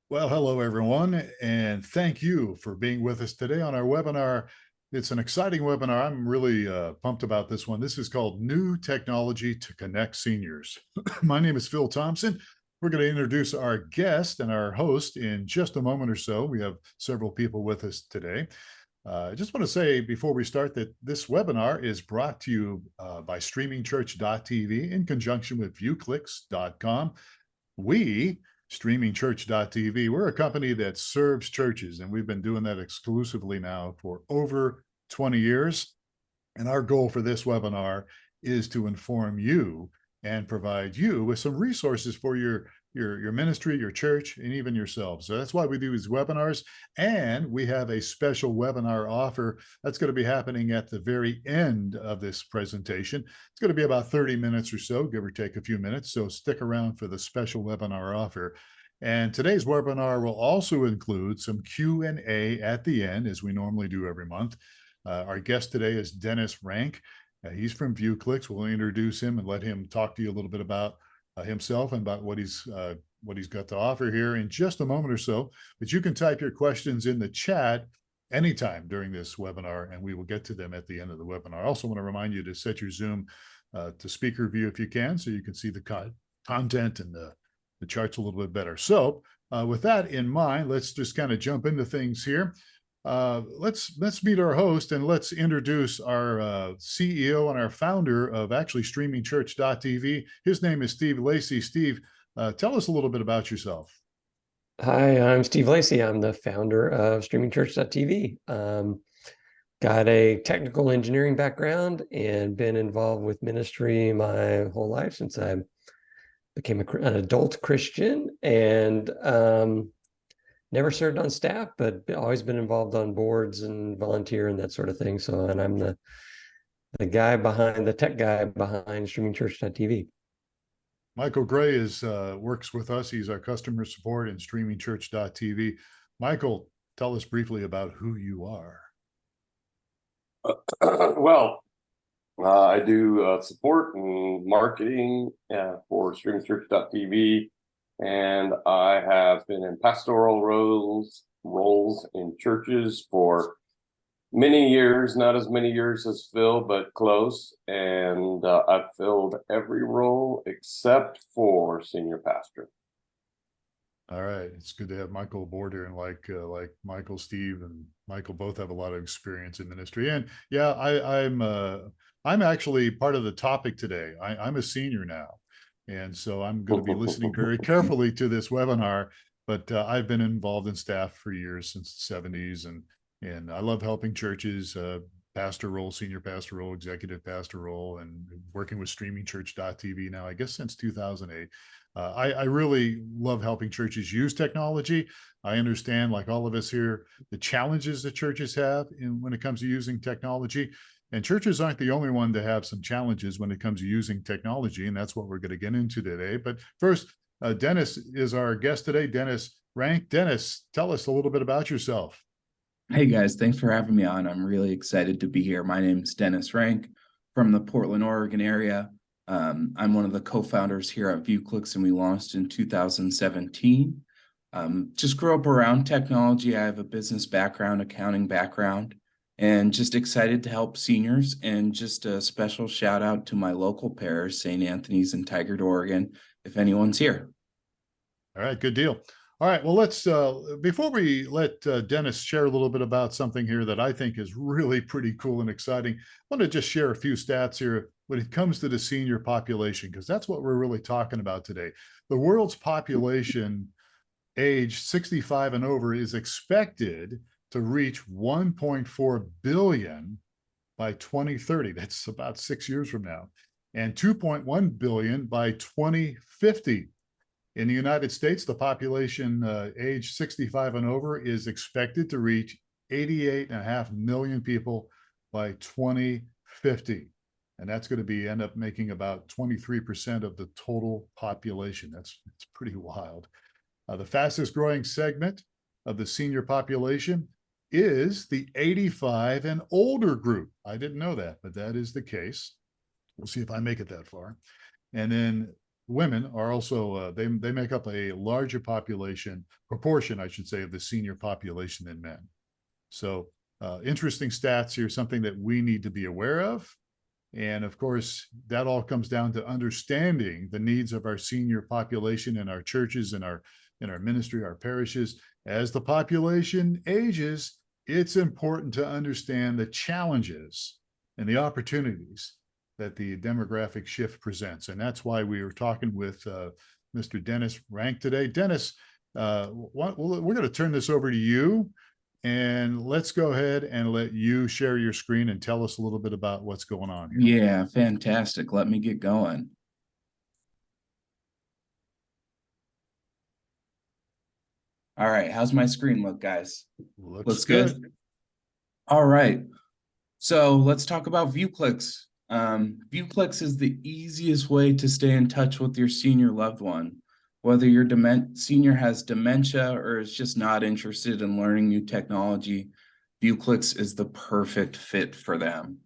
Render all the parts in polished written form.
Well, hello, everyone, and thank you for being with us today on our webinar. It's an exciting webinar. I'm really pumped about this one. This is called New Technology to Connect Seniors. My name is Phil Thompson. We're going to introduce our guest and our host in just a moment or so. We have several people with us today. I just want to say before we start that this webinar is brought to you by streamingchurch.tv in conjunction with viewclix.com. We, streamingchurch.tv, we're a company that serves churches, and we've been doing that exclusively now for over 20 years. And our goal for this webinar is to inform you and provide you with some resources for your ministry, your church, and even yourselves. So that's why we do these webinars. And we have a special webinar offer that's going to be happening at the very end of this presentation. It's going to be about 30 minutes or so, give or take a few minutes. So stick around for the special webinar offer. And today's webinar will also include some Q&A at the end, as we normally do every month. Our guest today is Dennis Rank. He's from ViewClix. We'll introduce him and let him talk to you a little bit about himself and about what he's got to offer here in just a moment or so. But you can type your questions in the chat anytime during this webinar, and we will get to them at the end of the webinar. I also want to remind you to set your Zoom to speaker view if you can, so you can see the content and the charts a little bit better. So with that in mind, let's just kind of jump into things here. Let's meet our host, and let's introduce our CEO and our founder of actually streamingchurch.tv. His name is Steve Lacey. Steve, tell us a little bit about yourself. Hi, I'm Steve Lacey. I'm the founder of streamingchurch.tv. Got a technical engineering background and been involved with ministry my whole life since I became an adult Christian, and never served on staff, but always been involved on boards and volunteer and that sort of thing. So, and I'm the tech guy behind streamingchurch.tv. Michael Gray works with us. He's our customer support in streamingchurch.tv. Michael, tell us briefly about who you are. I do support and marketing for streamingchurch.tv, and I have been in pastoral roles in churches for many years, not as many years as Phil, but close. And I've filled every role except for senior pastor. All right, it's good to have Michael aboard here, and like Michael, Steve, and Michael both have a lot of experience in ministry. And yeah, I'm actually part of the topic today. I'm a senior now, and so I'm going to be listening very carefully to this webinar. But I've been involved in staff for years, since the '70s, and I love helping churches, pastor role, senior pastor role, executive pastor role, and working with streamingchurch.tv now, I guess since 2008. I really love helping churches use technology. I understand, like all of us here, the challenges that churches have when it comes to using technology. And churches aren't the only one to have some challenges when it comes to using technology, and that's what we're going to get into today. But first, Dennis is our guest today. Dennis Rank. Dennis, tell us a little bit about yourself. Hey guys, thanks for having me on. I'm really excited to be here. My name's Dennis Rank from the Portland, Oregon area. I'm one of the co-founders here at ViewClix, and we launched in 2017. Just grew up around technology. I have a business background, accounting background, and just excited to help seniors. And just a special shout out to my local parish, St. Anthony's in Tigard, Oregon, if anyone's here. All right, good deal. All right, well, let's, before we let Dennis share a little bit about something here that I think is really pretty cool and exciting, I want to just share a few stats here when it comes to the senior population, because that's what we're really talking about today. The world's population age 65 and over is expected to reach 1.4 billion by 2030. That's about 6 years from now, and 2.1 billion by 2050. In the United States, the population age 65 and over is expected to reach 88.5 million people by 2050. And that's going to end up making about 23% of the total population. That's pretty wild. The fastest growing segment of the senior population is the 85 and older group. I didn't know that, but that is the case. We'll see if I make it that far. And then women are also they make up a larger proportion, I should say, of the senior population than men. So interesting stats here, something that we need to be aware of. And of course, that all comes down to understanding the needs of our senior population in our churches and in our ministry, our parishes. As the population ages, it's important to understand the challenges and the opportunities that the demographic shift presents. And that's why we were talking with Mr. Dennis Rank today. Dennis, we're going to turn this over to you. And let's go ahead and let you share your screen and tell us a little bit about what's going on here. Yeah, fantastic. Let me get going. All right, how's my screen look, guys? Looks good. All right, so let's talk about ViewClix. ViewClix is the easiest way to stay in touch with your senior loved one. Whether your senior has dementia or is just not interested in learning new technology, ViewClix is the perfect fit for them.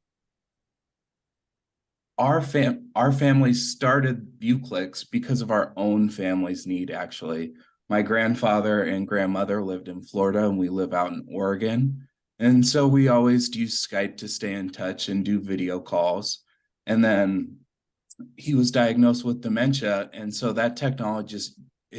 Our family started ViewClix because of our own family's need, actually. My grandfather and grandmother lived in Florida and we live out in Oregon. And so we always use Skype to stay in touch and do video calls. And then he was diagnosed with dementia. And so that technology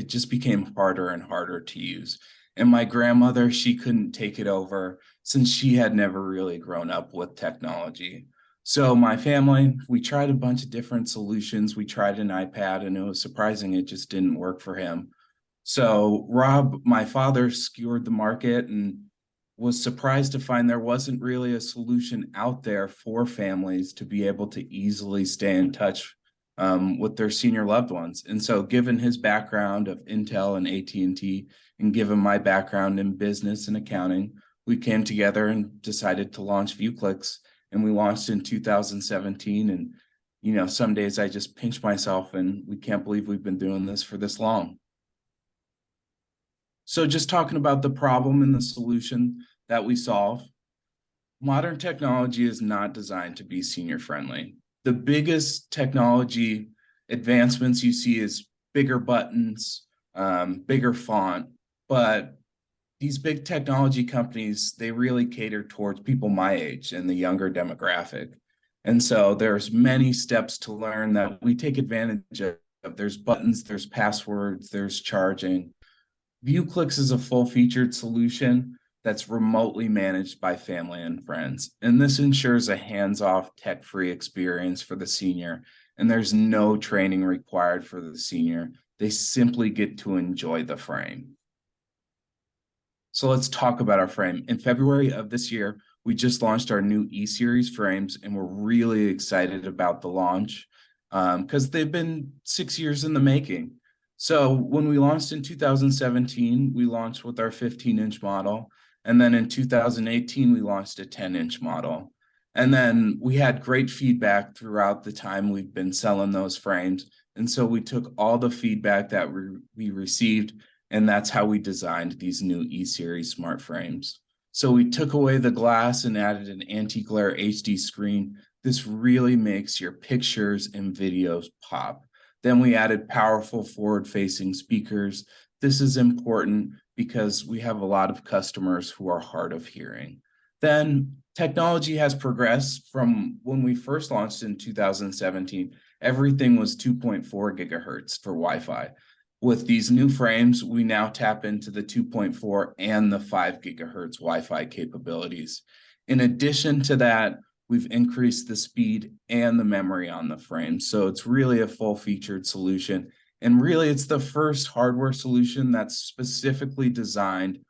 just became harder and harder to use. And my grandmother, she couldn't take it over since she had never really grown up with technology. So my family, we tried a bunch of different solutions. We tried an iPad and it was surprising it just didn't work for him. So Rob, my father, scoured the market and was surprised to find there wasn't really a solution out there for families to be able to easily stay in touch with their senior loved ones. And so given his background of Intel and AT&T and given my background in business and accounting, we came together and decided to launch ViewClix. And we launched in 2017. And, you know, some days I just pinch myself and we can't believe we've been doing this for this long. So just talking about the problem and the solution that we solve, modern technology is not designed to be senior friendly. The biggest technology advancements you see is bigger buttons, bigger font, but these big technology companies, they really cater towards people my age and the younger demographic. And so there's many steps to learn that we take advantage of. There's buttons, there's passwords, there's charging. ViewClix is a full-featured solution that's remotely managed by family and friends. And this ensures a hands-off, tech-free experience for the senior. And there's no training required for the senior. They simply get to enjoy the frame. So let's talk about our frame. In February of this year, we just launched our new E-Series frames, and we're really excited about the launch because they've been 6 years in the making. So when we launched in 2017, we launched with our 15-inch model. And then in 2018, we launched a 10-inch model. And then we had great feedback throughout the time we've been selling those frames. And so we took all the feedback that we received, and that's how we designed these new E-Series smart frames. So we took away the glass and added an anti-glare HD screen. This really makes your pictures and videos pop. Then we added powerful forward-facing speakers. This is important because we have a lot of customers who are hard of hearing. Then technology has progressed from when we first launched in 2017. Everything was 2.4 gigahertz for Wi-Fi. With these new frames, we now tap into the 2.4 and the 5 gigahertz Wi-Fi capabilities. In addition to that, we've increased the speed and the memory on the frame. So it's really a full-featured solution. And really, it's the first hardware solution that's specifically designed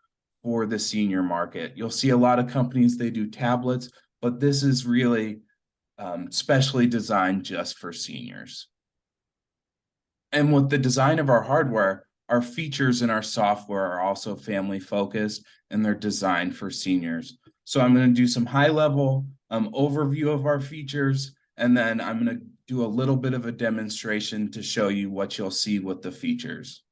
for the senior market. You'll see a lot of companies, they do tablets, but this is really specially designed just for seniors. And with the design of our hardware, our features and our software are also family focused and they're designed for seniors. So I'm going to do some high-level overview of our features, and then I'm going to do a little bit of a demonstration to show you what you'll see with the features.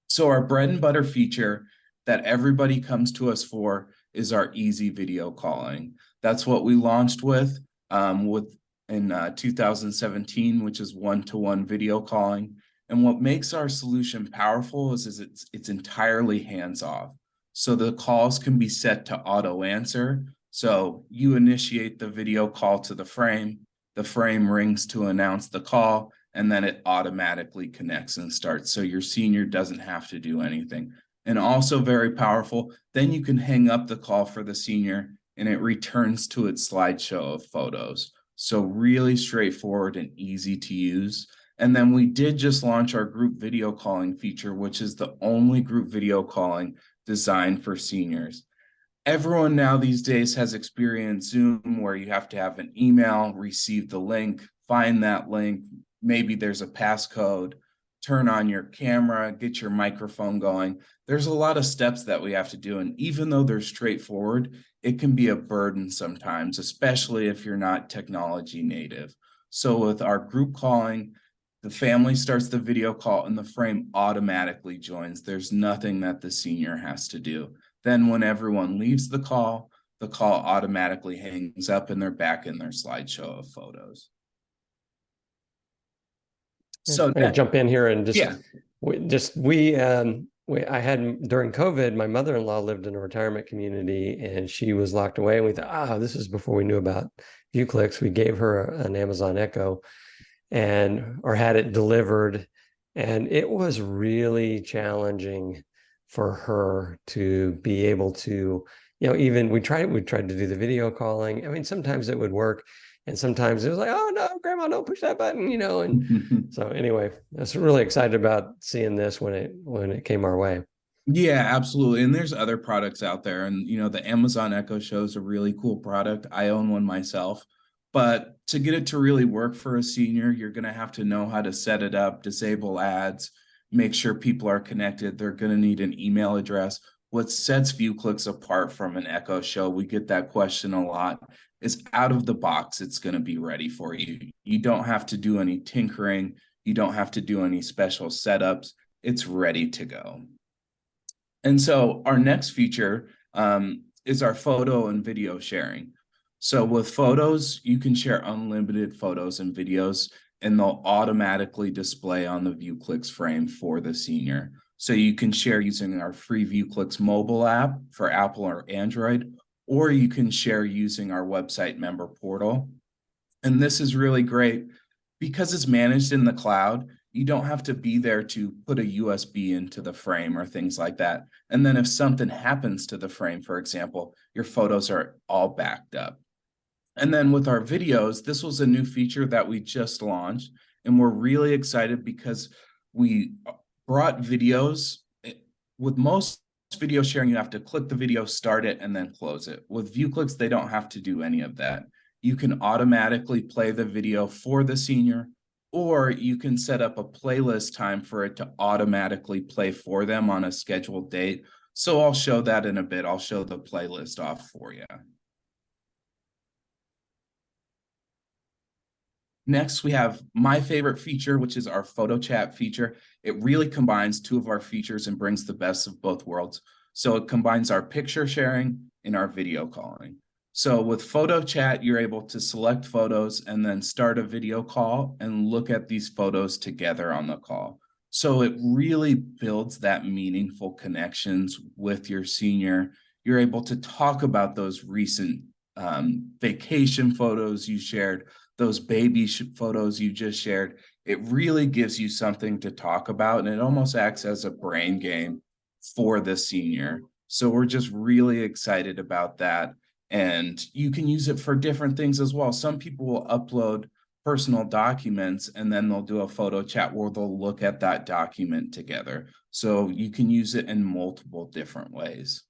So our bread and butter feature that everybody comes to us for is our easy video calling. That's what we launched with in 2017, which is one-to-one video calling. And what makes our solution powerful is it's entirely hands-off. So the calls can be set to auto answer. So you initiate the video call to the frame rings to announce the call, and then it automatically connects and starts. So your senior doesn't have to do anything. And also very powerful, then you can hang up the call for the senior and it returns to its slideshow of photos. So really straightforward and easy to use. And then we did just launch our group video calling feature, which is the only group video calling designed for seniors. Everyone now these days has experienced Zoom where you have to have an email, receive the link, find that link. Maybe there's a passcode, turn on your camera, get your microphone going. There's a lot of steps that we have to do. And even though they're straightforward, it can be a burden sometimes, especially if you're not technology native. So with our group calling, the family starts the video call and the frame automatically joins. There's nothing that the senior has to do. Then when everyone leaves the call automatically hangs up and they're back in their slideshow of photos. So I'm gonna jump in here and just, yeah. I had during COVID, my mother-in-law lived in a retirement community and she was locked away. And we thought, this is before we knew about ViewClix. We gave her an Amazon Echo or had it delivered. And it was really challenging for her to be able to, even we tried to do the video calling. I mean, sometimes it would work. And sometimes it was like, oh no, grandma, don't push that button, and so anyway, I was really excited about seeing this when it came our way. Yeah, absolutely. And there's other products out there. And, the Amazon Echo Show is a really cool product. I own one myself. But to get it to really work for a senior, you're going to have to know how to set it up, disable ads, make sure people are connected. They're going to need an email address. What sets ViewClix apart from an Echo Show, we get that question a lot, is out of the box, it's going to be ready for you. You don't have to do any tinkering. You don't have to do any special setups. It's ready to go. And so our next feature is our photo and video sharing. So with photos, you can share unlimited photos and videos, and they'll automatically display on the ViewClix frame for the senior. So you can share using our free ViewClix mobile app for Apple or Android, or you can share using our website member portal. And this is really great because it's managed in the cloud. You don't have to be there to put a USB into the frame or things like that. And then if something happens to the frame, for example, your photos are all backed up. And then with our videos, this was a new feature that we just launched, and we're really excited because we brought videos. With most video sharing, you have to click the video, start it, and then close it. With ViewClix, they don't have to do any of that. You can automatically play the video for the senior, or you can set up a playlist time for it to automatically play for them on a scheduled date. So I'll show that in a bit. I'll show the playlist off for you. Next, we have my favorite feature, which is our photo chat feature. It really combines two of our features and brings the best of both worlds. So it combines our picture sharing and our video calling. So with photo chat, you're able to select photos and then start a video call and look at these photos together on the call. So it really builds that meaningful connections with your senior. You're able to talk about those recent vacation photos you shared, those baby photos you just shared. It really gives you something to talk about, and it almost acts as a brain game for the senior. So we're just really excited about that. And you can use it for different things as well. Some people will upload personal documents and then they'll do a photo chat where they'll look at that document together. So you can use it in multiple different ways.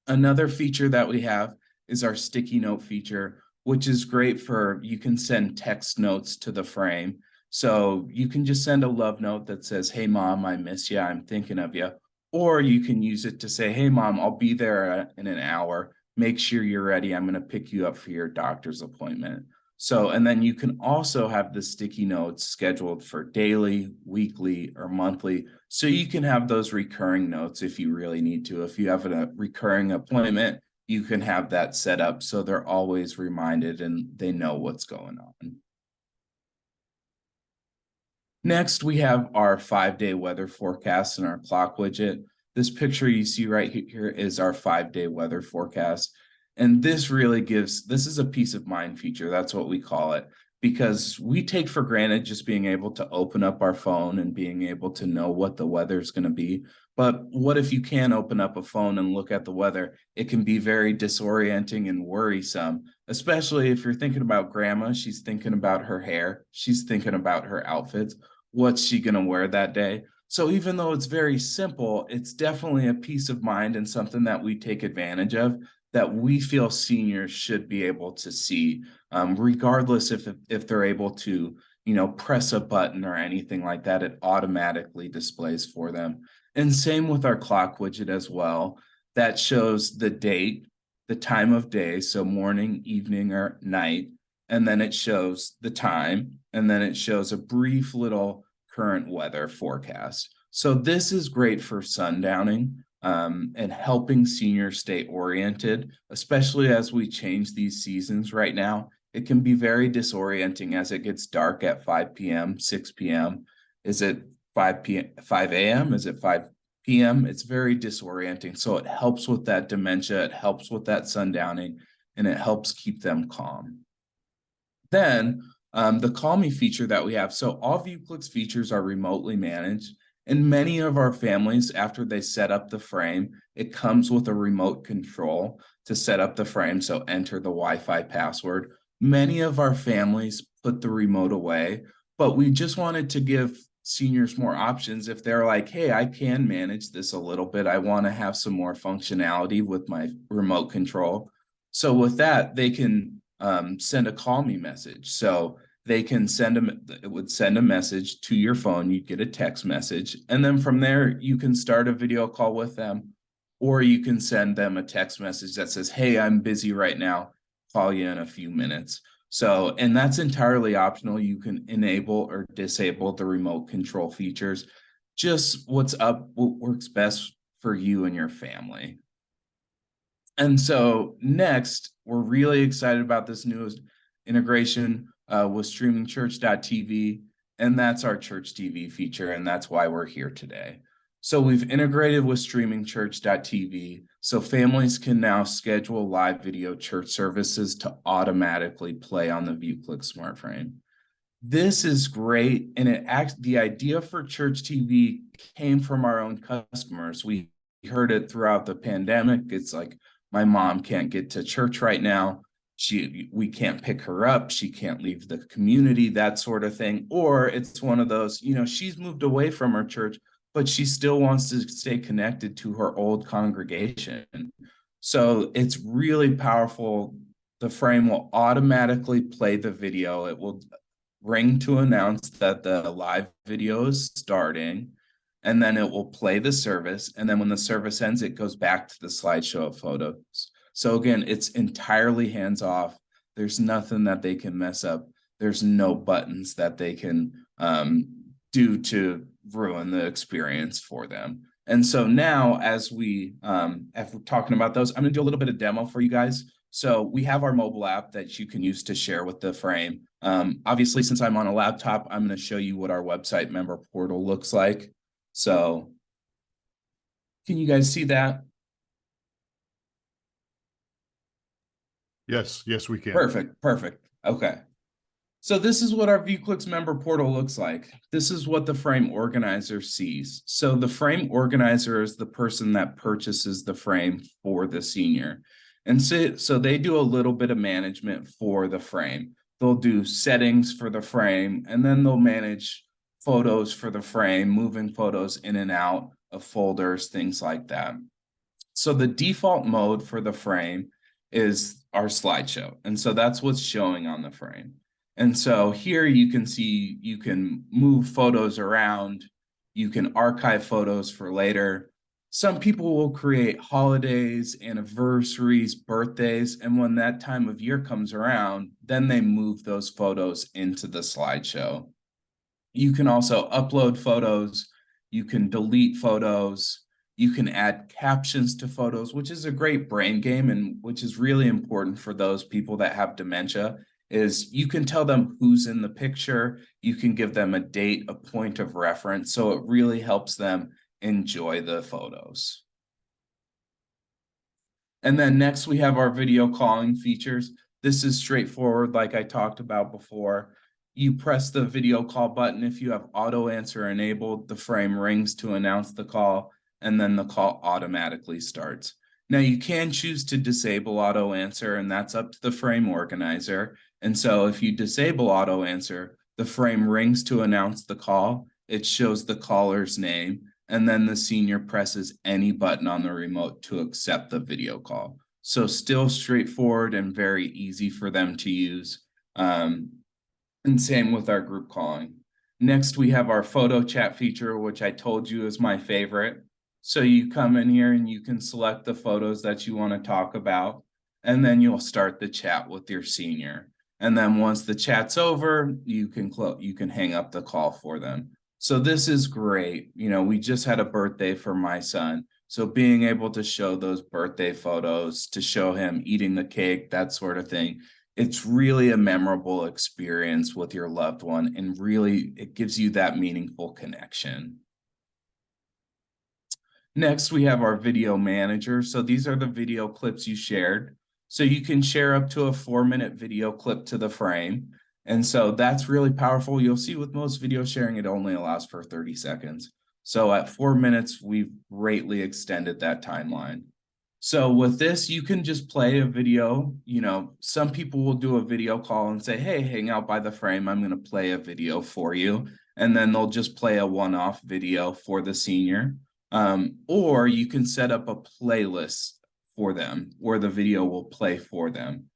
Another feature that we have is our sticky note feature, which is great for, you can send text notes to the frame. So you can just send a love note that says, hey mom, I miss you, I'm thinking of you. Or you can use it to say, hey mom, I'll be there in an hour. Make sure you're ready. I'm going to pick you up for your doctor's appointment. So, and then you can also have the sticky notes scheduled for daily, weekly, or monthly. So you can have those recurring notes if you really need to. If you have a recurring appointment, you can have that set up so they're always reminded and they know what's going on. Next, we have our 5-day weather forecast and our clock widget. This picture you see right here is our 5-day weather forecast. And this really this is a peace of mind feature. That's what we call it, because we take for granted just being able to open up our phone and being able to know what the weather is going to be. But what if you can open up a phone and look at the weather? It can be very disorienting and worrisome, especially if you're thinking about grandma. She's thinking about her hair. She's thinking about her outfits. What's she going to wear that day? So even though it's very simple, it's definitely a peace of mind and something that we take advantage of, that we feel seniors should be able to see, regardless if they're able to, press a button or anything like that. It automatically displays for them. And same with our clock widget as well. That shows the date, the time of day, so morning, evening, or night. And then it shows the time, and then it shows a brief little current weather forecast. So this is great for sundowning and helping seniors stay oriented, especially as we change these seasons right now. It can be very disorienting as it gets dark at 5 p.m., 6 p.m. Is it 5 a.m.? Is it 5 p.m.? It's very disorienting. So it helps with that dementia. It helps with that sundowning, and it helps keep them calm. Then the Call Me feature that we have. So all ViewClix features are remotely managed. And many of our families, after they set up the frame, it comes with a remote control to set up the frame. So enter the Wi-Fi password. Many of our families put the remote away, but we just wanted to give seniors more options. If they're like, hey, I can manage this a little bit, I want to have some more functionality with my remote control. So with that, they can send a call me message. So they can it would send a message to your phone. You get a text message, and then from there you can start a video call with them, or you can send them a text message that says, hey, I'm busy right now, call you in a few minutes. So, and that's entirely optional. You can enable or disable the remote control features. Just what works best for you and your family. And so next, we're really excited about this newest integration with streamingchurch.tv, and that's our church TV feature, and that's why we're here today. So we've integrated with streamingchurch.tv, so families can now schedule live video church services to automatically play on the ViewClix Smart Frame. This is great, and the idea for church TV came from our own customers. We heard it throughout the pandemic. It's like, my mom can't get to church right now. We can't pick her up. She can't leave the community, that sort of thing. Or it's one of those, she's moved away from her church, but she still wants to stay connected to her old congregation. So it's really powerful. The frame will automatically play the video. It will ring to announce that the live video is starting, and then it will play the service. And then when the service ends, it goes back to the slideshow of photos. So again, it's entirely hands-off. There's nothing that they can mess up. There's no buttons that they can do to ruin the experience for them. And so now, as we're talking about those, I'm gonna do a little bit of demo for you guys. So we have our mobile app that you can use to share with the frame. Obviously, since I'm on a laptop, I'm gonna show you what our website member portal looks like. So can you guys see that? Yes, we can. Perfect. Okay. So this is what our ViewClix member portal looks like. This is what the frame organizer sees. So the frame organizer is the person that purchases the frame for the senior. And so they do a little bit of management for the frame. They'll do settings for the frame, and then they'll manage photos for the frame, moving photos in and out of folders, things like that. So the default mode for the frame is our slideshow. And so that's what's showing on the frame. And so here you can see, you can move photos around, you can archive photos for later. Some people will create holidays, anniversaries, birthdays, and when that time of year comes around, then they move those photos into the slideshow. You can also upload photos, you can delete photos, you can add captions to photos, which is a great brain game and which is really important for those people that have dementia. is you can tell them who's in the picture, you can give them a date, a point of reference, so it really helps them enjoy the photos. And then next we have our video calling features. This is straightforward, like I talked about before. You press the video call button. If you have auto answer enabled, the frame rings to announce the call, and then the call automatically starts. Now you can choose to disable auto answer, and that's up to the frame organizer. And so if you disable auto answer, the frame rings to announce the call, it shows the caller's name, and then the senior presses any button on the remote to accept the video call. So still straightforward and very easy for them to use. And same with our group calling. Next, we have our photo chat feature, which I told you is my favorite. So you come in here and you can select the photos that you want to talk about, and then you'll start the chat with your senior. And then once the chat's over, you can hang up the call for them. So this is great. You know, we just had a birthday for my son. So being able to show those birthday photos, to show him eating the cake, that sort of thing, it's really a memorable experience with your loved one, and really it gives you that meaningful connection. Next, we have our video manager. So these are the video clips you shared. So you can share up to a 4-minute video clip to the frame. And so that's really powerful. You'll see with most video sharing, it only allows for 30 seconds. So at 4 minutes, we've greatly extended that timeline. So with this, you can just play a video. You know, some people will do a video call and say, hey, hang out by the frame, I'm going to play a video for you. And then they'll just play a one-off video for the senior. Or you can set up a playlist for them where the video will play for them.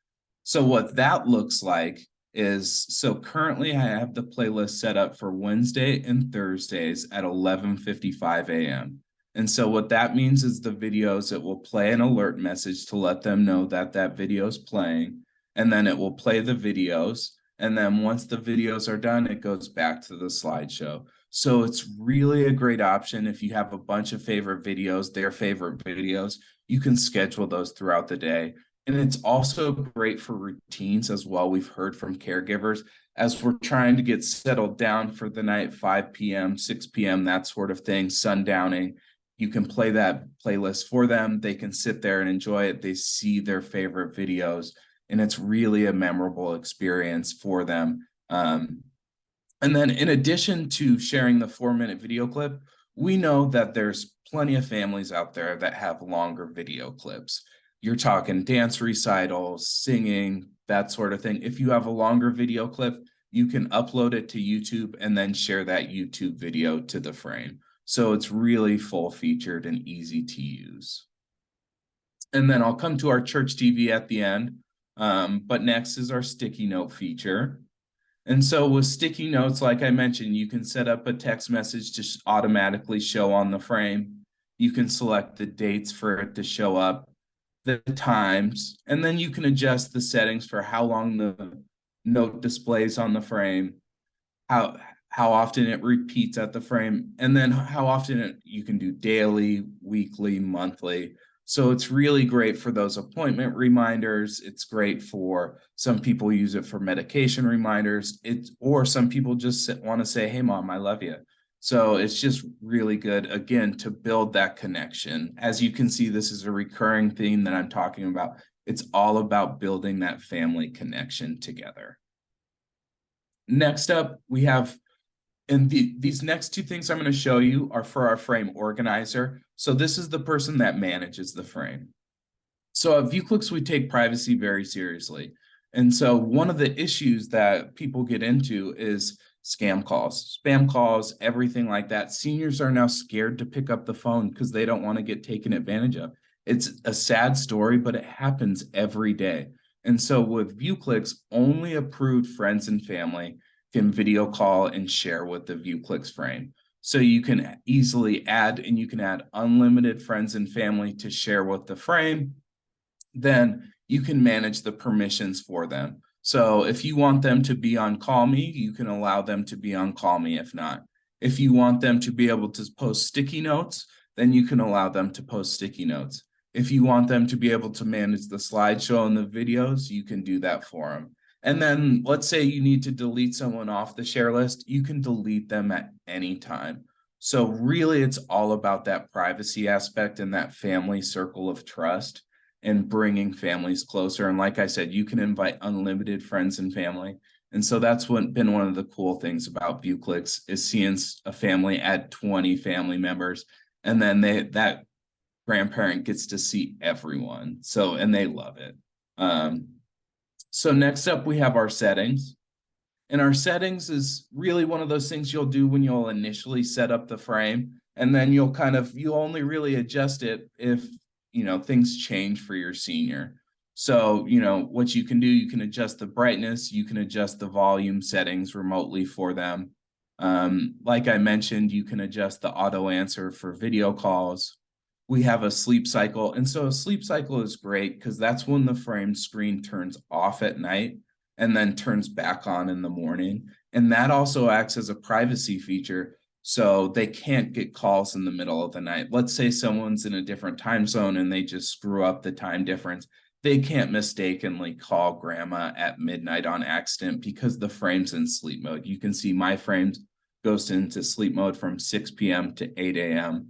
So what that looks like is, so currently I have the playlist set up for Wednesday and Thursdays at 11:55 a.m. And so what that means is the videos, it will play an alert message to let them know that that video is playing, and then it will play the videos. And then once the videos are done, it goes back to the slideshow. So it's really a great option. If you have a bunch of favorite videos, their favorite videos, you can schedule those throughout the day. And it's also great for routines as well. We've heard from caregivers as we're trying to get settled down for the night, 5 p.m., 6 p.m., that sort of thing, sundowning. You can play that playlist for them. They can sit there and enjoy it. They see their favorite videos, and it's really a memorable experience for them. And then in addition to sharing the 4-minute video clip, we know that there's plenty of families out there that have longer video clips. You're talking dance recitals, singing, that sort of thing. If you have a longer video clip, you can upload it to YouTube and then share that YouTube video to the frame. So it's really full featured and easy to use. And then I'll come to our church TV at the end. But next is our sticky note feature. And so with sticky notes, like I mentioned, you can set up a text message to automatically show on the frame. You can select the dates for it to show up, the times, and then you can adjust the settings for how long the note displays on the frame, how often it repeats at the frame, and then how often you can do daily, weekly, monthly. So it's really great for those appointment reminders. It's great for some people use it for medication reminders. Or some people just want to say, hey, Mom, I love you. So it's just really good, again, to build that connection. As you can see, this is a recurring theme that I'm talking about. It's all about building that family connection together. Next up, we have, and these next two things I'm going to show you are for our frame organizer. So this is the person that manages the frame. So at ViewClix, we take privacy very seriously. And so one of the issues that people get into is scam calls, spam calls, everything like that. Seniors are now scared to pick up the phone because they don't want to get taken advantage of. It's a sad story, but it happens every day. And so with ViewClix, only approved friends and family can video call and share with the ViewClix frame. So you can easily add, and you can add unlimited friends and family to share with the frame. Then you can manage the permissions for them. So if you want them to be on Call Me, you can allow them to be on Call Me if not. If you want them to be able to post sticky notes, then you can allow them to post sticky notes. If you want them to be able to manage the slideshow and the videos, you can do that for them. And then let's say you need to delete someone off the share list, you can delete them at any time. So really it's all about that privacy aspect and that family circle of trust and bringing families closer. And like I said, you can invite unlimited friends and family. And so that's been one of the cool things about ViewClix is seeing a family add 20 family members, and then that grandparent gets to see everyone. So, and they love it. So next up, we have our settings. And our settings is really one of those things you'll do when you'll initially set up the frame. And then you'll only really adjust it if, things change for your senior. So, what you can do, you can adjust the brightness, you can adjust the volume settings remotely for them. Like I mentioned, you can adjust the auto answer for video calls. We have a sleep cycle. And so a sleep cycle is great because that's when the frame screen turns off at night and then turns back on in the morning. And that also acts as a privacy feature. So they can't get calls in the middle of the night. Let's say someone's in a different time zone and they just screw up the time difference. They can't mistakenly call grandma at midnight on accident because the frame's in sleep mode. You can see my frame goes into sleep mode from 6 p.m. to 8 a.m.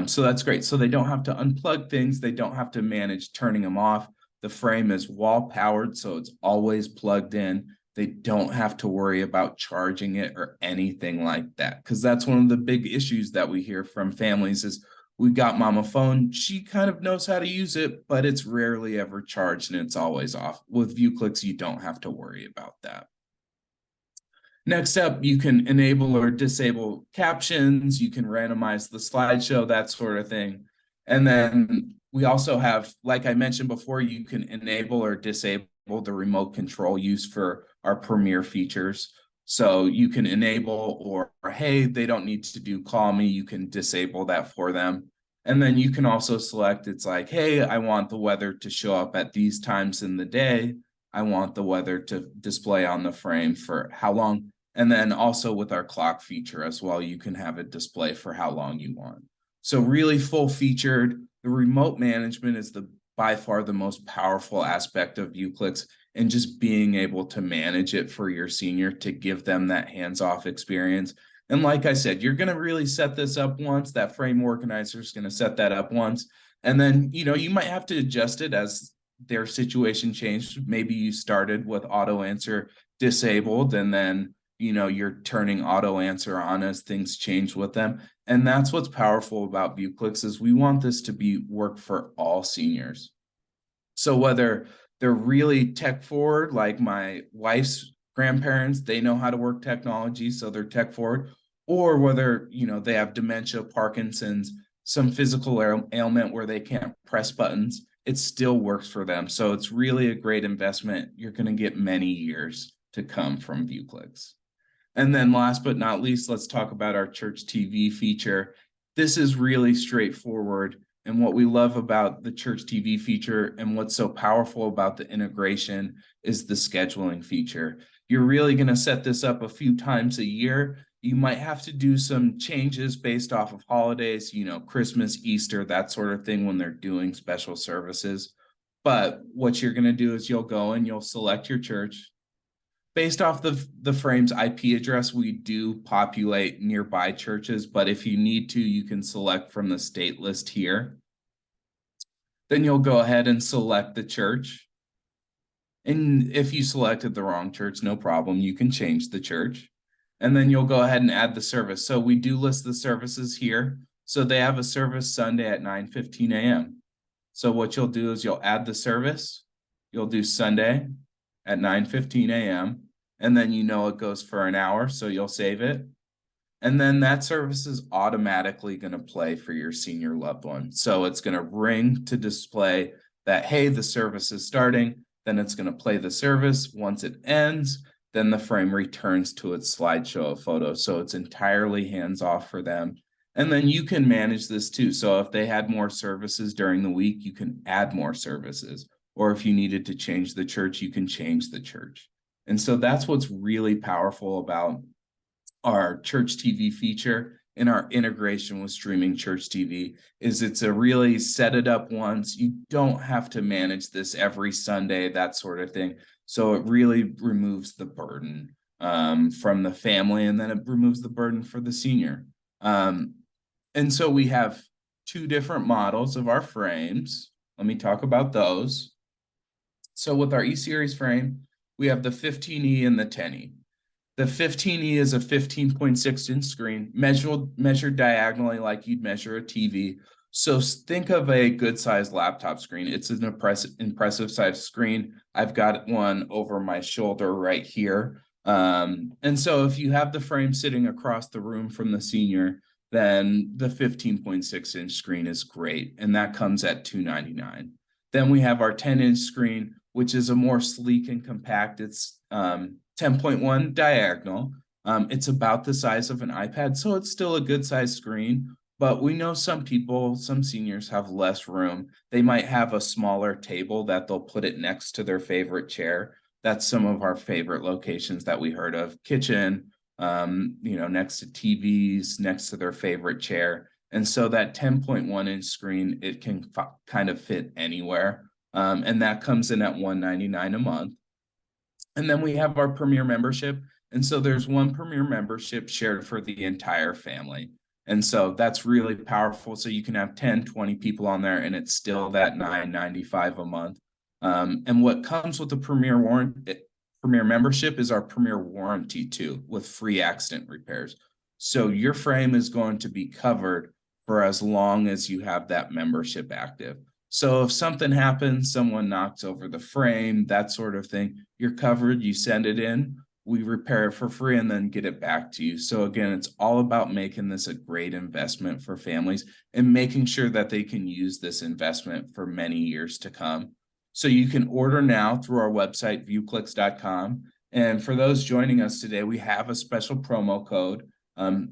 So that's great. So they don't have to unplug things. They don't have to manage turning them off. The frame is wall powered, so it's always plugged in. They don't have to worry about charging it or anything like that, because that's one of the big issues that we hear from families is we got mom a phone. She kind of knows how to use it, but it's rarely ever charged and it's always off. With ViewClix, you don't have to worry about that. Next up, you can enable or disable captions. You can randomize the slideshow, that sort of thing. And then we also have, like I mentioned before, you can enable or disable the remote control use for our Premiere features. So you can enable or hey, they don't need to do call me. You can disable that for them. And then you can also select, it's like, hey, I want the weather to show up at these times in the day. I want the weather to display on the frame for how long. And then also with our clock feature as well, you can have it display for how long you want. So really full featured. The remote management is by far the most powerful aspect of ViewClix, and just being able to manage it for your senior to give them that hands-off experience. And like I said, you're going to really set this up once. That frame organizer is going to set that up once. And then, you might have to adjust it as their situation changed. Maybe you started with auto answer disabled, and then, you're turning auto answer on as things change with them. And that's what's powerful about ViewClix is we want this to work for all seniors. So whether they're really tech forward, like my wife's grandparents, they know how to work technology, so they're tech forward, or whether, they have dementia, Parkinson's, some physical ailment where they can't press buttons, it still works for them. So it's really a great investment. You're going to get many years to come from ViewClix. And then last but not least, let's talk about our Church TV feature. This is really straightforward. And what we love about the Church TV feature and what's so powerful about the integration is the scheduling feature. You're really going to set this up a few times a year. You might have to do some changes based off of holidays, Christmas, Easter, that sort of thing when they're doing special services. But what you're going to do is you'll go and you'll select your church. Based off the frame's IP address, we do populate nearby churches, but if you need to, you can select from the state list here. Then you'll go ahead and select the church. And if you selected the wrong church, no problem, you can change the church. And then you'll go ahead and add the service. So we do list the services here. So they have a service Sunday at 9:15 a.m. So what you'll do is you'll add the service. You'll do Sunday at 9:15 a.m. and then it goes for an hour, so you'll save it. And then that service is automatically going to play for your senior loved one. So it's going to ring to display that, hey, the service is starting. Then it's going to play the service. Once it ends, then the frame returns to its slideshow of photos. So it's entirely hands-off for them. And then you can manage this too. So if they had more services during the week, you can add more services. Or if you needed to change the church, you can change the church. And so that's what's really powerful about our Church TV feature and our integration with streaming Church TV is it's a really set it up once. You don't have to manage this every Sunday, that sort of thing. So it really removes the burden from the family, and then it removes the burden for the senior. And so we have two different models of our frames. Let me talk about those. So with our E-Series frame, we have the 15E and the 10E. The 15E is a 15.6-inch screen, measured diagonally like you'd measure a TV. So think of a good-sized laptop screen. It's an impressive size screen. I've got one over my shoulder right here. And so if you have the frame sitting across the room from the senior, then the 15.6-inch screen is great, and that comes at $299. Then we have our 10-inch screen, which is a more sleek and compact. It's 10.1 diagonal. It's about the size of an iPad, so it's still a good size screen. But we know some people, some seniors have less room. They might have a smaller table that they'll put it next to their favorite chair. That's some of our favorite locations that we heard of. Kitchen, next to TVs, next to their favorite chair. And so that 10.1-inch screen, it can kind of fit anywhere. And that comes in at $199 a month. And then we have our Premier membership. And so there's one Premier membership shared for the entire family. And so that's really powerful. So you can have 10, 20 people on there, and it's still that $9.95 a month. And what comes with the Premier membership is our Premier warranty too, with free accident repairs. So your frame is going to be covered for as long as you have that membership active. So if something happens, someone knocks over the frame, that sort of thing, you're covered, you send it in, we repair it for free and then get it back to you. So again, it's all about making this a great investment for families and making sure that they can use this investment for many years to come. So you can order now through our website, viewclix.com. And for those joining us today, we have a special promo code.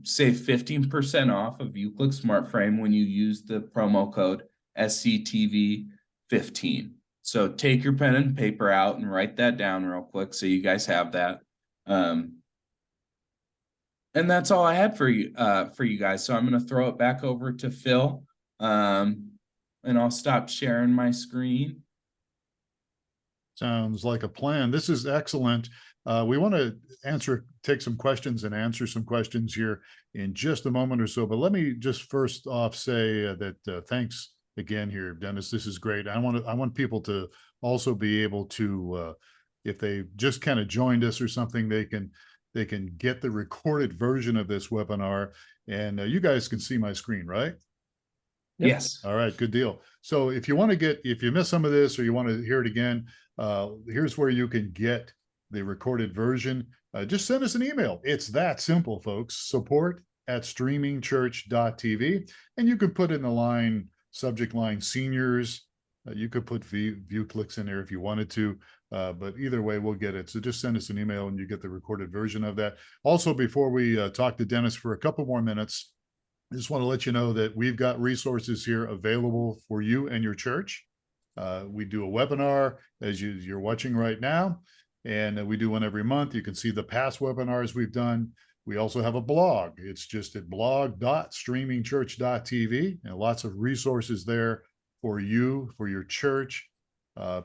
Save 15% off of ViewClix Smart Frame when you use the promo code SCTV15. So take your pen and paper out and write that down real quick so you guys have that. And that's all I had for you guys. So I'm going to throw it back over to Phil, and I'll stop sharing my screen. Sounds like a plan. This is excellent. We want to take some questions and answer some questions here in just a moment or so. But let me just first off say that thanks again here, Dennis. This is great. I want people to also be able to, if they just kind of joined us or something, they can get the recorded version of this webinar, and you guys can see my screen, right? Yep. Yes. All right, good deal. So if you miss some of this or you want to hear it again, here's where you can get the recorded version. Just send us an email. It's that simple, folks. support@streamingchurch.tv. And you can put in the subject line seniors. You could put ViewClix in there if you wanted to, but either way, we'll get it. So just send us an email and you get the recorded version of that. Also, before we talk to Dennis for a couple more minutes, I just want to let you know that we've got resources here available for you and your church. We do a webinar as you're watching right now, and we do one every month. You can see the past webinars we've done. We also have a blog. It's just at blog.streamingchurch.tv, and lots of resources there for you, for your church,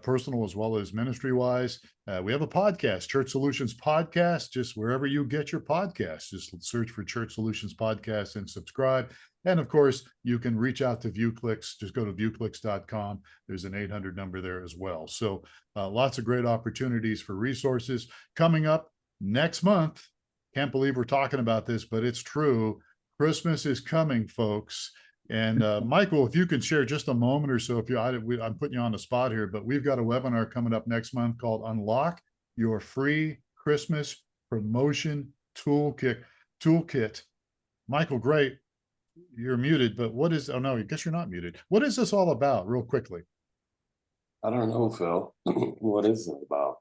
personal as well as ministry-wise. We have a podcast, Church Solutions Podcast, just wherever you get your podcasts. Just search for Church Solutions Podcast and subscribe. And of course, you can reach out to ViewClix. Just go to viewclix.com. There's an 800 number there as well. So lots of great opportunities for resources. Coming up next month, can't believe we're talking about this, but it's true. Christmas is coming, folks. And Michael, if you could share just a moment or so, I'm putting you on the spot here, but we've got a webinar coming up next month called Unlock Your Free Christmas Promotion Toolkit. Michael, great. You're muted, but oh no, I guess you're not muted. What is this all about, real quickly? I don't know, Phil. What is it about?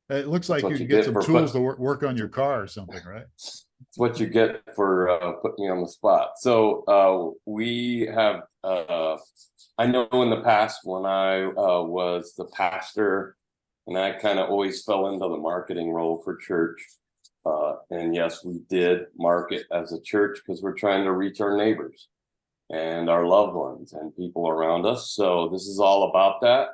It looks like you can get some tools to work on your car or something, right? It's what you get for putting me on the spot. So we have, I know in the past when I was the pastor, and I kind of always fell into the marketing role for church. And yes, we did market as a church because we're trying to reach our neighbors and our loved ones and people around us. So this is all about that.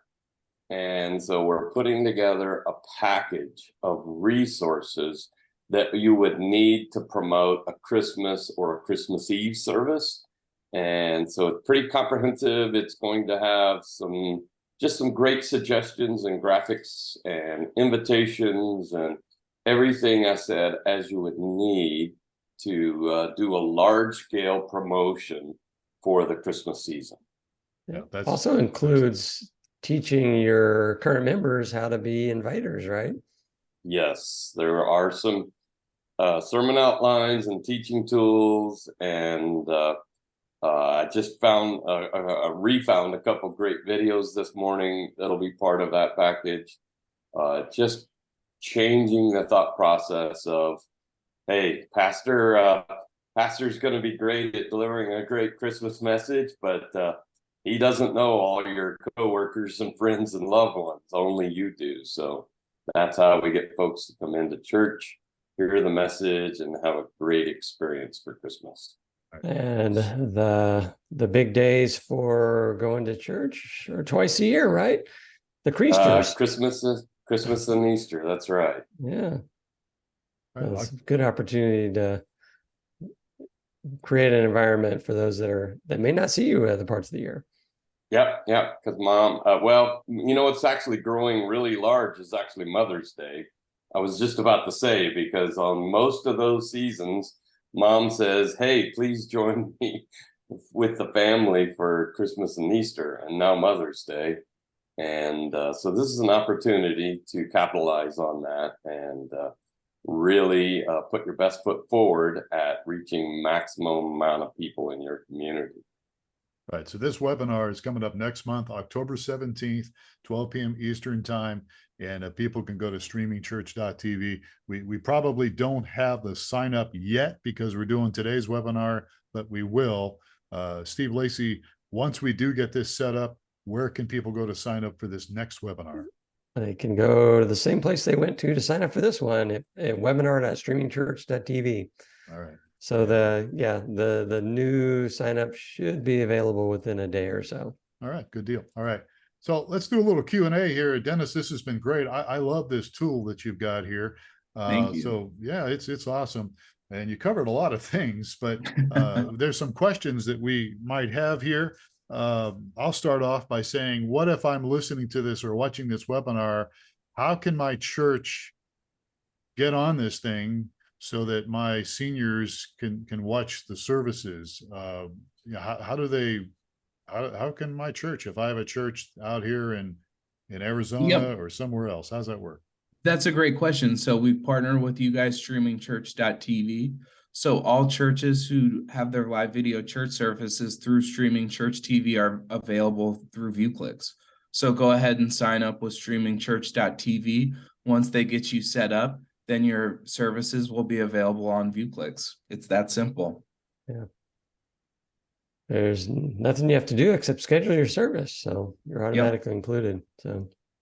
And so we're putting together a package of resources that you would need to promote a Christmas or a Christmas Eve service. And so it's pretty comprehensive. It's going to have some great suggestions and graphics and invitations and everything I said as you would need to do a large scale promotion for the Christmas season. Yeah, that's also includes teaching your current members how to be inviters, right? Yes, there are some sermon outlines and teaching tools, and I just refound a couple great videos this morning that'll be part of that package. Just changing the thought process of, hey, pastor's going to be great at delivering a great Christmas message, but he doesn't know all your coworkers and friends and loved ones. Only you do. So that's how we get folks to come into church, hear the message, and have a great experience for Christmas. And the big days for going to church are twice a year, right? The Creasters. Christmas and Easter. That's right. Yeah. right. It's a good opportunity to create an environment for those that may not see you other parts of the year. Yep. Because Mom, well, it's actually growing really large is actually Mother's Day. I was just about to say, because on most of those seasons, Mom says, hey, please join me with the family for Christmas and Easter, and now Mother's Day. And so this is an opportunity to capitalize on that and really put your best foot forward at reaching maximum amount of people in your community. Right. So this webinar is coming up next month, October 17th, 12 p.m. Eastern time. And people can go to streamingchurch.tv. We probably don't have the sign up yet because we're doing today's webinar, but we will. Steve Lacy, once we do get this set up, where can people go to sign up for this next webinar? They can go to the same place they went to sign up for this one at webinar.streamingchurch.tv. All right. So the new sign up should be available within a day or so. All right, good deal. All right. So let's do a little Q&A here. Dennis, this has been great. I love this tool that you've got here. Thank you. So yeah, it's awesome. And you covered a lot of things, but there's some questions that we might have here. I'll start off by saying, what if I'm listening to this or watching this webinar? How can my church get on this thing so that my seniors can watch the services? How can my church, if I have a church out here in Arizona or somewhere else, how's that work? That's a great question. So we've partnered with you guys, streamingchurch.tv. So all churches who have their live video church services through Streaming Church TV are available through ViewClix. So go ahead and sign up with streamingchurch.tv. Once they get you set up, then your services will be available on ViewClix. It's that simple. Yeah. There's nothing you have to do except schedule your service. So you're automatically included.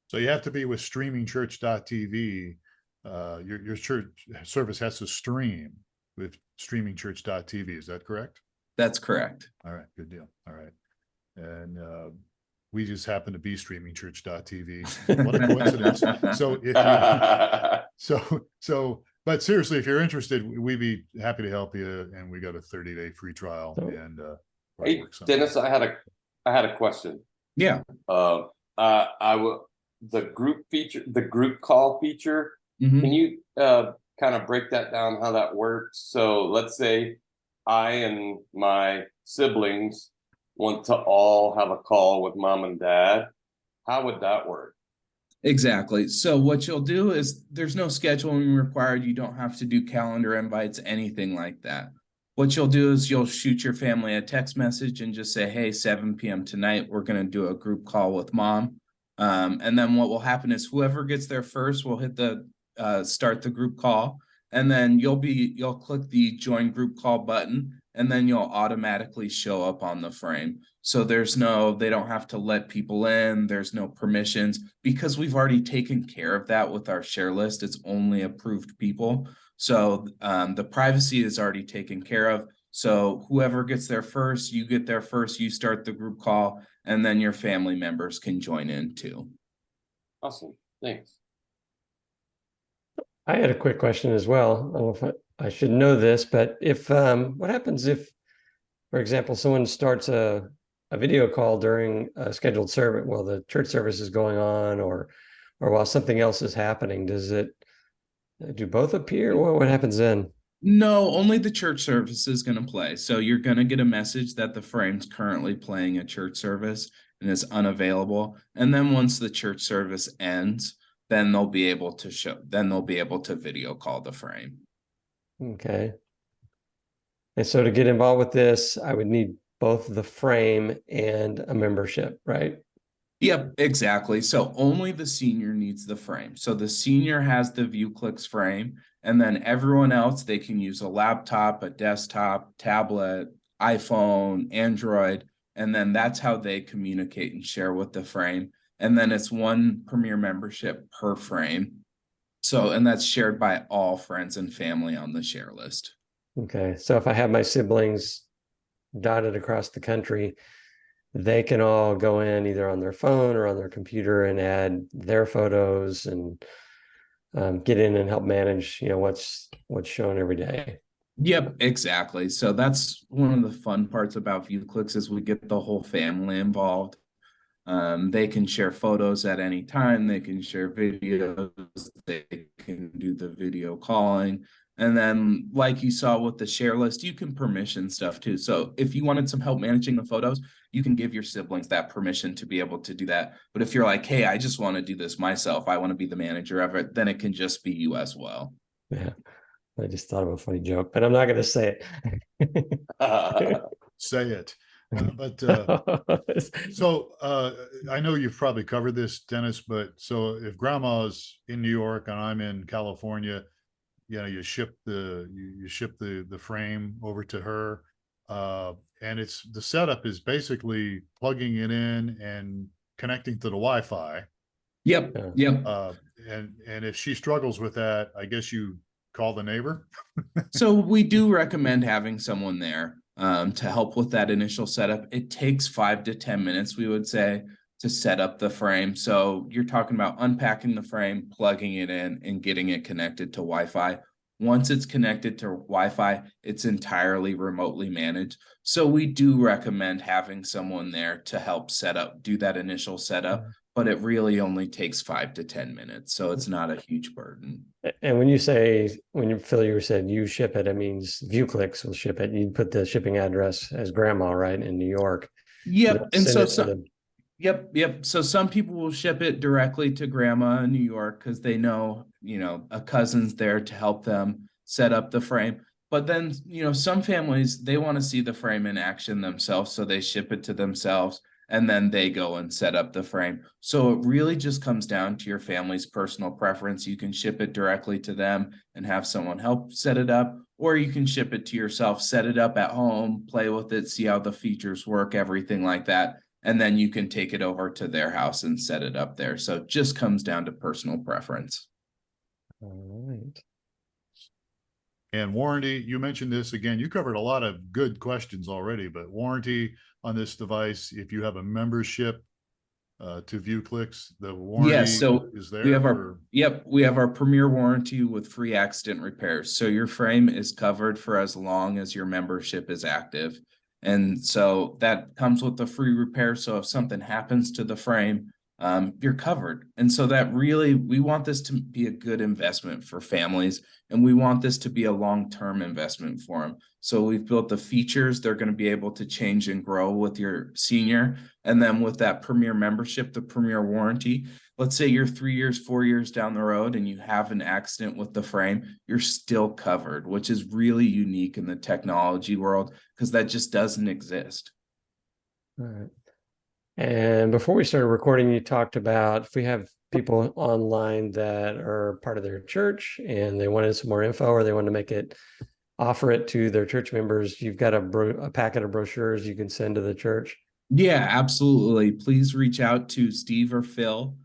So you have to be with streamingchurch.tv. Your church service has to stream with streamingchurch.tv. Is that correct? That's correct. All right, good deal. All right. And we just happen to be streamingchurch.tv. What a coincidence. So if you, but seriously, if you're interested, we'd be happy to help you. And we got a 30-day free trial. And hey, Dennis, I had a question. Yeah. The group call feature. Mm-hmm. Can you kind of break that down, how that works? So let's say I and my siblings want to all have a call with mom and dad. How would that work? Exactly. So what you'll do is there's no scheduling required. You don't have to do calendar invites, anything like that. What you'll do is you'll shoot your family a text message and just say, hey, 7 p.m. tonight, we're going to do a group call with mom. And then what will happen is whoever gets there first will hit the start the group call. And then you'll click the join group call button, and then you'll automatically show up on the frame. So they don't have to let people in. There's no permissions because we've already taken care of that with our share list. It's only approved people. So the privacy is already taken care of. So whoever gets there first, you get there first, you start the group call, and then your family members can join in too. Awesome. Thanks. I had a quick question as well. I don't know if I should know this, but if what happens if, for example, someone starts a video call during a scheduled service while the church service is going on, or while something else is happening? Does it do both appear? What happens then? No, only the church service is going to play. So you're going to get a message that the frame's currently playing a church service and is unavailable. And then once the church service ends, then they'll be able to video call the frame. Okay. And so to get involved with this, I would need both the frame and a membership, right? Yep, exactly. So only the senior needs the frame. So the senior has the ViewClix frame, and then everyone else, they can use a laptop, a desktop, tablet, iPhone, Android, and then that's how they communicate and share with the frame. And then it's one Premier membership per frame. So, and that's shared by all friends and family on the share list. Okay. So if I have my siblings dotted across the country, they can all go in either on their phone or on their computer and add their photos and get in and help manage, what's shown every day. Yep, exactly. So that's one of the fun parts about ViewClix is we get the whole family involved. They can share photos at any time. They can share videos. They can do the video calling. And then, like you saw with the share list, you can permission stuff too. So if you wanted some help managing the photos, you can give your siblings that permission to be able to do that. But if you're like, hey, I just want to do this myself, I want to be the manager of it, then it can just be you as well. Yeah. I just thought of a funny joke, but I'm not going to say it. Say it. So I know you've probably covered this, Dennis, but so if grandma's in New York and I'm in California, you ship the frame over to her, and the setup is basically plugging it in and connecting to the Wi-Fi. Yep. And if she struggles with that, I guess you call the neighbor. So we do recommend having someone there to help with that initial setup. It takes 5 to 10 minutes, we would say, to set up the frame. So you're talking about unpacking the frame, plugging it in, and getting it connected to Wi-Fi. Once it's connected to Wi-Fi, it's entirely remotely managed. So we do recommend having someone there to help do that initial setup, but it really only takes 5 to 10 minutes. So it's not a huge burden. And when you Phil, you said you ship it, it means ViewClix will ship it. You put the shipping address as grandma, right, in New York. Yep. And so Yep. So some people will ship it directly to grandma in New York because they know, a cousin's there to help them set up the frame. But then, some families, they want to see the frame in action themselves. So they ship it to themselves and then they go and set up the frame. So it really just comes down to your family's personal preference. You can ship it directly to them and have someone help set it up, or you can ship it to yourself, set it up at home, play with it, see how the features work, everything like that. And then you can take it over to their house and set it up there. So it just comes down to personal preference. All right. And warranty, you mentioned this again. You covered a lot of good questions already, but warranty on this device, if you have a membership to ViewClix, the warranty is there. We have our Premier warranty with free accident repairs. So your frame is covered for as long as your membership is active. And so that comes with the free repair. So if something happens to the frame, you're covered. And so we want this to be a good investment for families, and we want this to be a long-term investment for them. So we've built the features they're going to be able to change and grow with your senior. And then with that Premier membership, the Premier warranty, let's say you're 3 years, 4 years down the road and you have an accident with the frame, you're still covered, which is really unique in the technology world because that just doesn't exist. All right. And before we started recording, you talked about if we have people online that are part of their church and they wanted some more info or they want to offer it to their church members, you've got a packet of brochures you can send to the church. Yeah, absolutely. Please reach out to Steve or Phil.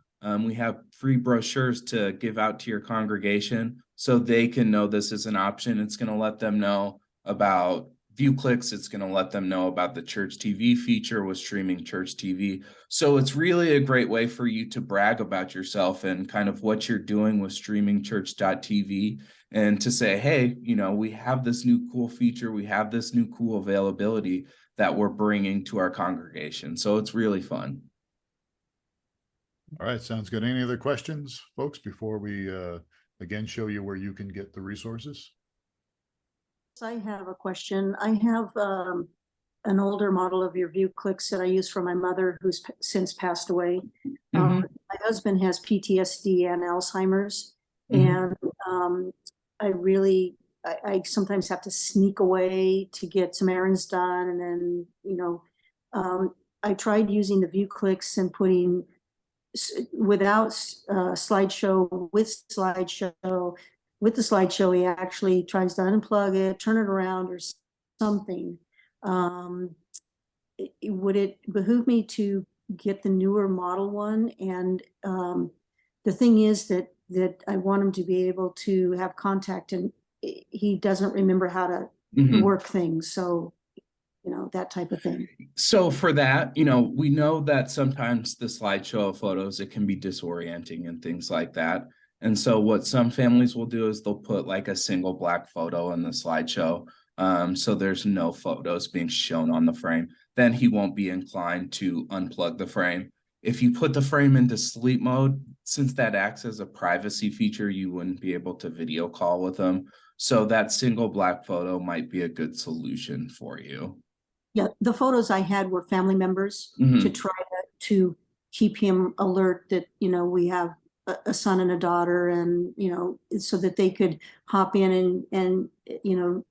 We have free brochures to give out to your congregation so they can know this is an option. It's going to let them know about ViewClix, it's going to let them know about the church TV feature with streaming church TV. So it's really a great way for you to brag about yourself and kind of what you're doing with streaming church.tv, and to say, hey, you know, we have this new cool feature, we have this new cool availability that we're bringing to our congregation. So it's really fun. All right, sounds good. Any other questions, folks, before we again show you where you can get the resources? I have a question. I have an older model of your ViewClix that I use for my mother, who's since passed away. My husband has PTSD and Alzheimer's, and I sometimes have to sneak away to get some errands done, and then, you know, I tried using the ViewClix and putting without slideshow, with slideshow. With the slideshow, he actually tries to unplug it, turn it around, or something. Would it behoove me to get the newer model one? And the thing is that I want him to be able to have contact, and he doesn't remember how to work things. So, you know, that type of thing. So for that, you know, we know that sometimes the slideshow of photos, it can be disorienting and things like that. And so what some families will do is they'll put like a single black photo in the slideshow. So there's no photos being shown on the frame. Then he won't be inclined to unplug the frame. If you put the frame into sleep mode, since that acts as a privacy feature, you wouldn't be able to video call with him. So that single black photo might be a good solution for you. Yeah, the photos I had were family members to try to keep him alert that, you know, we have a son and a daughter, and, you know, so that they could hop in and you know,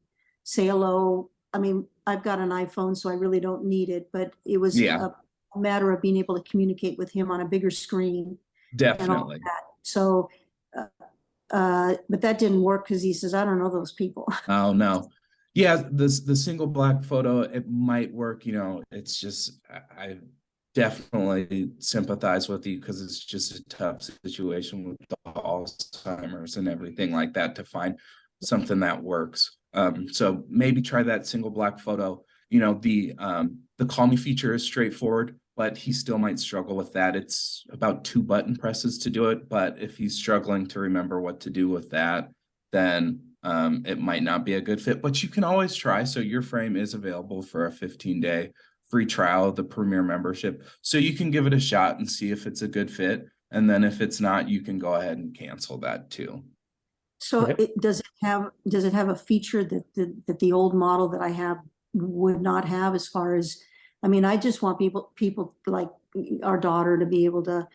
say hello. I mean, I've got an iPhone, so I really don't need it, but it was a matter of being able to communicate with him on a bigger screen. Definitely. So, but that didn't work because he says, I don't know those people. Oh, no. Yeah, the single black photo, it might work, you know, it's just, I definitely sympathize with you because it's just a tough situation with the Alzheimer's and everything like that to find something that works. So maybe try that single black photo. You know, the call me feature is straightforward, but he still might struggle with that. It's about 2 button presses to do it, but if he's struggling to remember what to do with that, then it might not be a good fit, but you can always try. So your frame is available for a 15-day free trial of the Premier membership. So you can give it a shot and see if it's a good fit. And then if it's not, you can go ahead and cancel that too. So does it have a feature that the old model that I have would not have, as far as, I mean, I just want people like our daughter to be able to,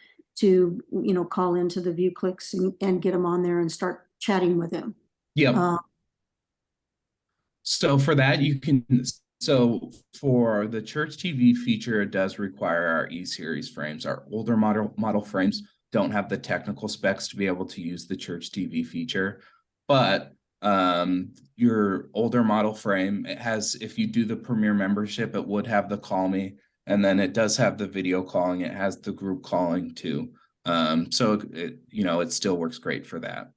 you know, call into the ViewClix and get them on there and start chatting with him. Yeah. So for that, you can, so for the church TV feature, it does require our E-series frames. Our older model frames don't have the technical specs to be able to use the church TV feature, but your older model frame, it has, if you do the Premier membership, it would have the call me, and then it does have the video calling. It has the group calling too. So it, you know, it still works great for that.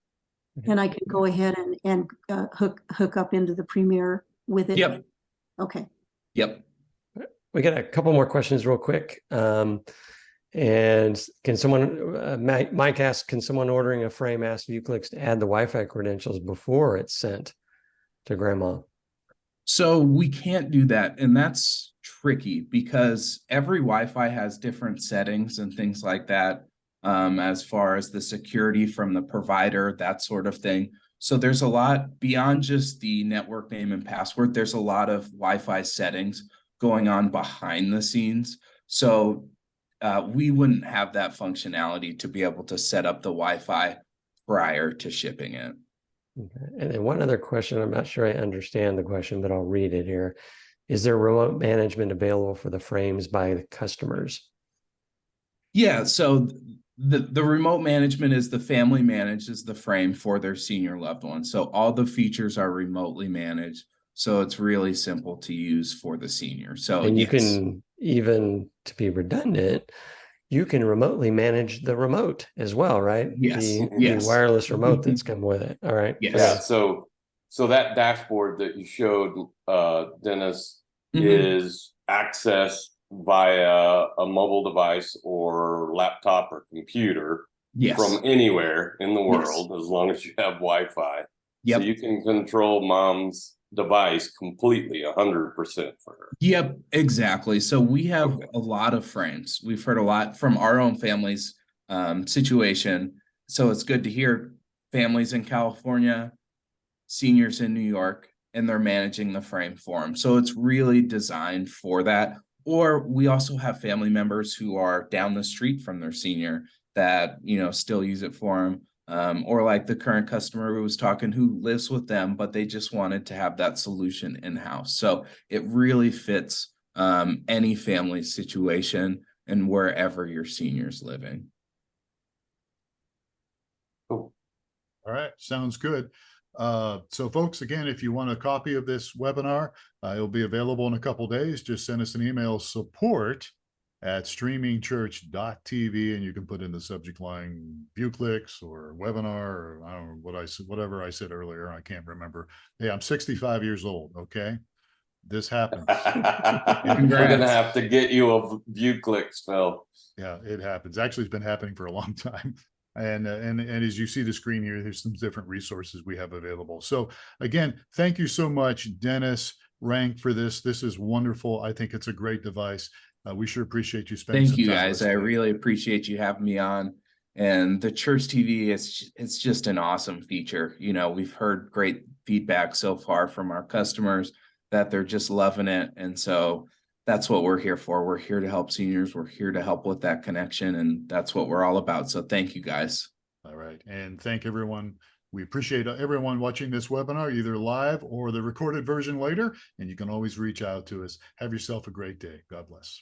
And I can go ahead and hook up into the Premier with it. Yep. Okay. Yep. We got a couple more questions real quick. And can someone, Mike asked, can someone ordering a frame ask ViewClix to add the Wi-Fi credentials before it's sent to grandma? So we can't do that. And that's tricky because every Wi-Fi has different settings and things like that. As far as the security from the provider, that sort of thing. So there's a lot beyond just the network name and password. There's a lot of Wi-Fi settings going on behind the scenes. So we wouldn't have that functionality to be able to set up the Wi-Fi prior to shipping it. Okay. And then one other question, I'm not sure I understand the question, but I'll read it here. Is there remote management available for the frames by the customers? Yeah, so the remote management is the family manages the frame for their senior loved one. So all the features are remotely managed. So it's really simple to use for the senior. So and you can, even to be redundant, you can remotely manage the remote as well, right? Yes. The wireless remote that's come with it. All right. Yes. Yeah. So So that dashboard that you showed, Dennis, Mhm. is accessed via a mobile device or laptop or computer Yes. from anywhere in the Yes. world, as long as you have Wi-Fi. Yep. So you can control mom's device completely, 100% for her. Yep, exactly. So we have Okay. a lot of friends. We've heard a lot from our own family's situation. So it's good to hear families in California, seniors in New York, and they're managing the frame for them. So it's really designed for that. Or we also have family members who are down the street from their senior that, you know, still use it for them. Or like the current customer who was talking who lives with them, but they just wanted to have that solution in-house. So it really fits any family situation and wherever your senior's living. Cool. All right, sounds good. So folks, again, if you want a copy of this webinar, it'll be available in a couple days. Just send us an email, support@streamingchurch.tv, and you can put in the subject line ViewClix or webinar, or I don't know what I said, whatever I said earlier. I can't remember. Hey, I'm 65 years old. Okay. This happens. We're gonna have to get you a ViewClix, Phil. Yeah, it happens. Actually, it's been happening for a long time. And as you see the screen here, there's some different resources we have available. So again, thank you so much, Dennis Rank, for this. This is wonderful. I think it's a great device. We sure appreciate you spending Thank some you time with guys. us I today. really appreciate you having me on. And the church TV it's just an awesome feature. You know, we've heard great feedback so far from our customers that they're just loving it. And so that's what we're here for. We're here to help seniors. We're here to help with that connection. And that's what we're all about. So thank you guys. All right. And thank everyone. We appreciate everyone watching this webinar, either live or the recorded version later. And you can always reach out to us. Have yourself a great day. God bless.